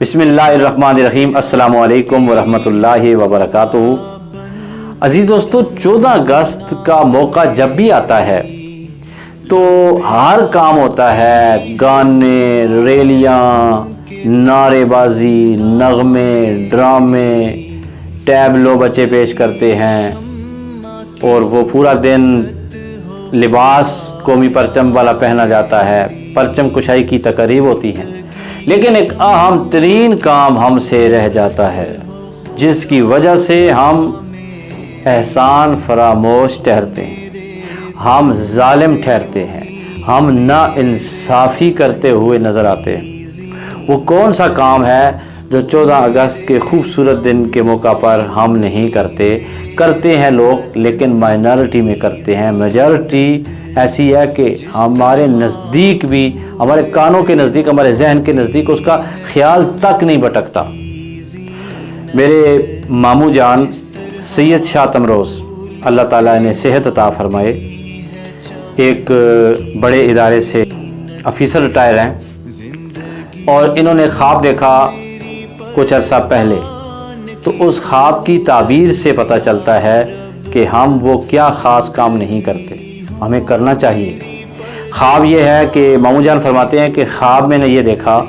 بسم اللہ الرحمن الرحیم۔ السلام علیکم ورحمۃ اللہ وبرکاتہ۔ عزیز دوستو، 14 اگست کا موقع جب بھی آتا ہے تو ہر کام ہوتا ہے، گانے، ریلیاں، نعرے بازی، نغمے، ڈرامے، ٹیبلو بچے پیش کرتے ہیں اور وہ پورا دن لباس قومی پرچم والا پہنا جاتا ہے، پرچم کشائی کی تقریب ہوتی ہیں، لیکن ایک اہم ترین کام ہم سے رہ جاتا ہے جس کی وجہ سے ہم احسان فراموش ٹھہرتے ہیں، ہم ظالم ٹھہرتے ہیں، ہم ناانصافی کرتے ہوئے نظر آتے ہیں۔ وہ کون سا کام ہے جو 14 اگست کے خوبصورت دن کے موقع پر ہم نہیں کرتے ہیں لوگ، لیکن مائنارٹی میں کرتے ہیں۔ میجارٹی ایسی ہے کہ ہمارے نزدیک بھی، ہمارے کانوں کے نزدیک، ہمارے ذہن کے نزدیک اس کا خیال تک نہیں بھٹکتا۔ میرے ماموں جان سید شاہ تمروز، اللہ تعالیٰ نے صحت عطا فرمائے، ایک بڑے ادارے سے آفیسر ریٹائر ہیں، اور انہوں نے خواب دیکھا کچھ عرصہ پہلے، تو اس خواب کی تعبیر سے پتہ چلتا ہے کہ ہم وہ کیا خاص کام نہیں کرتے، ہمیں کرنا چاہیے۔ خواب یہ ہے کہ ماموں جان فرماتے ہیں کہ خواب میں نے یہ دیکھا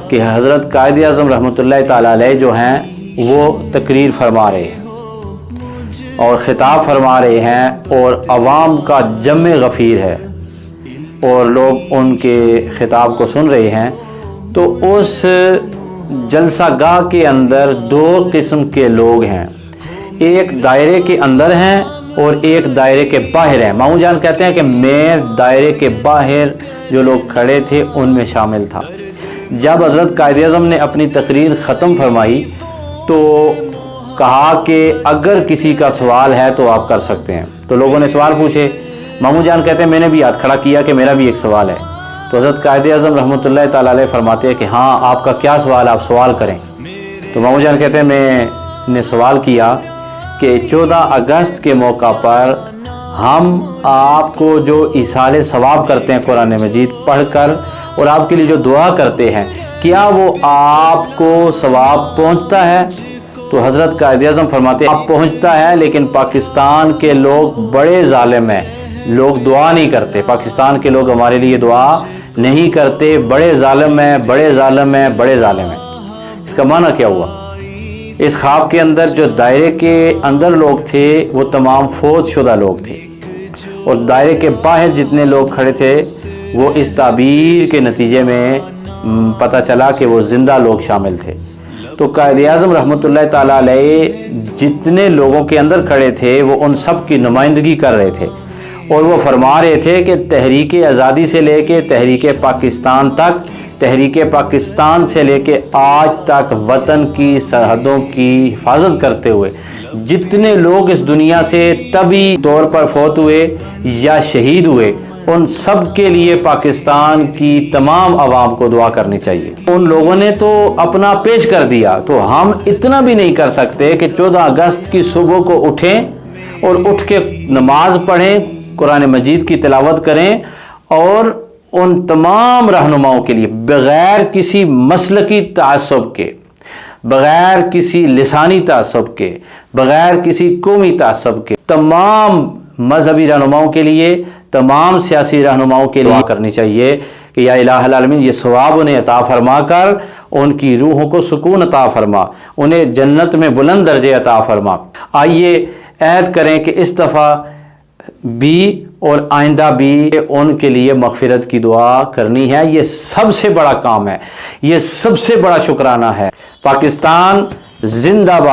کہ حضرت قائد اعظم رحمۃ اللہ تعالیٰ علیہ جو ہیں وہ تقریر فرما رہے ہیں اور خطاب فرما رہے ہیں، اور عوام کا جمع غفیر ہے اور لوگ ان کے خطاب کو سن رہے ہیں۔ تو اس جلسہ گاہ کے اندر دو قسم کے لوگ ہیں، ایک دائرے کے اندر ہیں اور ایک دائرے کے باہر ہیں۔ ماموں جان کہتے ہیں کہ میں دائرے کے باہر جو لوگ کھڑے تھے ان میں شامل تھا۔ جب حضرت قائد اعظم نے اپنی تقریر ختم فرمائی تو کہا کہ اگر کسی کا سوال ہے تو آپ کر سکتے ہیں۔ تو لوگوں نے سوال پوچھے، ماموں جان کہتے ہیں میں نے بھی ہاتھ کھڑا کیا کہ میرا بھی ایک سوال ہے۔ تو حضرت قائد اعظم رحمۃ اللہ تعالیٰ علیہ فرماتے ہیں کہ ہاں، آپ کا کیا سوال، آپ سوال کریں۔ تو ماموں جان کہتے ہیں میں نے سوال کیا کہ 14 اگست کے موقع پر ہم آپ کو جو ایصال ثواب کرتے ہیں قرآن مجید پڑھ کر اور آپ کے لیے جو دعا کرتے ہیں، کیا وہ آپ کو ثواب پہنچتا ہے؟ تو حضرت قائد اعظم فرماتے ہیں آپ پہنچتا ہے، لیکن پاکستان کے لوگ بڑے ظالم ہیں، لوگ دعا نہیں کرتے، پاکستان کے لوگ ہمارے لیے دعا نہیں کرتے، بڑے ظالم ہیں، بڑے ظالم ہیں، بڑے ظالم ہیں۔ اس کا معنی کیا ہوا؟ اس خواب کے اندر جو دائرے کے اندر لوگ تھے وہ تمام فوت شدہ لوگ تھے، اور دائرے کے باہر جتنے لوگ کھڑے تھے وہ اس تعبیر کے نتیجے میں پتہ چلا کہ وہ زندہ لوگ شامل تھے۔ تو قائد اعظم رحمۃ اللہ تعالیٰ علیہ جتنے لوگوں کے اندر کھڑے تھے وہ ان سب کی نمائندگی کر رہے تھے، اور وہ فرما رہے تھے کہ تحریک آزادی سے لے کے تحریک پاکستان تک، تحریک پاکستان سے لے کے آج تک وطن کی سرحدوں کی حفاظت کرتے ہوئے جتنے لوگ اس دنیا سے طبی طور پر فوت ہوئے یا شہید ہوئے، ان سب کے لیے پاکستان کی تمام عوام کو دعا کرنی چاہیے۔ ان لوگوں نے تو اپنا پیش کر دیا، تو ہم اتنا بھی نہیں کر سکتے کہ 14 اگست کی صبح کو اٹھیں اور اٹھ کے نماز پڑھیں، قرآن مجید کی تلاوت کریں، اور ان تمام رہنماؤں کے لیے بغیر کسی مسلکی تعصب کے، بغیر کسی لسانی تعصب کے، بغیر کسی قومی تعصب کے، تمام مذہبی رہنماؤں کے لیے، تمام سیاسی رہنماؤں کے لیے دعا کرنی چاہیے کہ یا الہ العالمین یہ ثواب انہیں عطا فرما کر ان کی روحوں کو سکون عطا فرما، انہیں جنت میں بلند درجے عطا فرما۔ آئیے عہد کریں کہ اس دفعہ بھی اور آئندہ بھی ان کے لیے مغفرت کی دعا کرنی ہے۔ یہ سب سے بڑا کام ہے، یہ سب سے بڑا شکرانہ ہے۔ پاکستان زندہ باد۔